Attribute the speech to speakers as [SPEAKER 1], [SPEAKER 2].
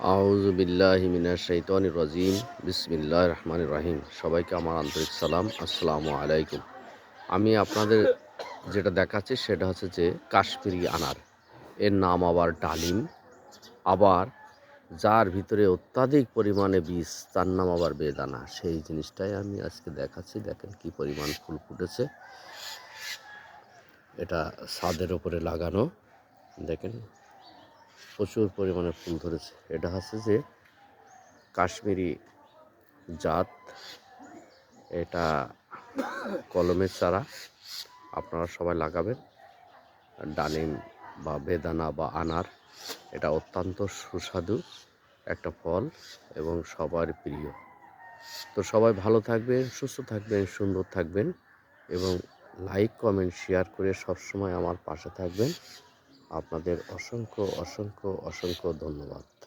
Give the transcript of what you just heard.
[SPEAKER 1] আউযু বিল্লাহি মিনাশ শাইতানির রাজিম। বিসমিল্লাহির রহমানির রহিম। সবাইকে আমার আন্তরিক সালাম, আসসালামু আলাইকুম। আমি আপনাদের যেটা দেখাচ্ছি সেটা হচ্ছে যে কাশ্মীরি আনার। এর নাম আবার ডালিম। আবার যার ভিতরে অত্যাধিক পরিমাণে বীজ তার নাম আবার বেদানা। সেই জিনিসটাই আমি আজকে দেখাচ্ছি। দেখেন কি পরিমাণ ফুল ফুটেছে। এটা ছাদের ওপরে লাগানো। দেখেন প্রচুর পরিমাণে ফুল ধরেছে। এটা হচ্ছে যে কাশ্মীরি জাত। এটা কলমের চারা। আপনারা সবাই লাগাবেন। ডালিম বা বেদানা বা আনার, এটা অত্যন্ত সুস্বাদু একটা ফল এবং সবার প্রিয়। তো সবাই ভালো থাকবেন, সুস্থ থাকবেন, সুন্দর থাকবেন এবং লাইক কমেন্ট শেয়ার করে সবসময় আমার পাশে থাকবেন। আপনাদের অসংখ্য অসংখ্য অসংখ্য ধন্যবাদ।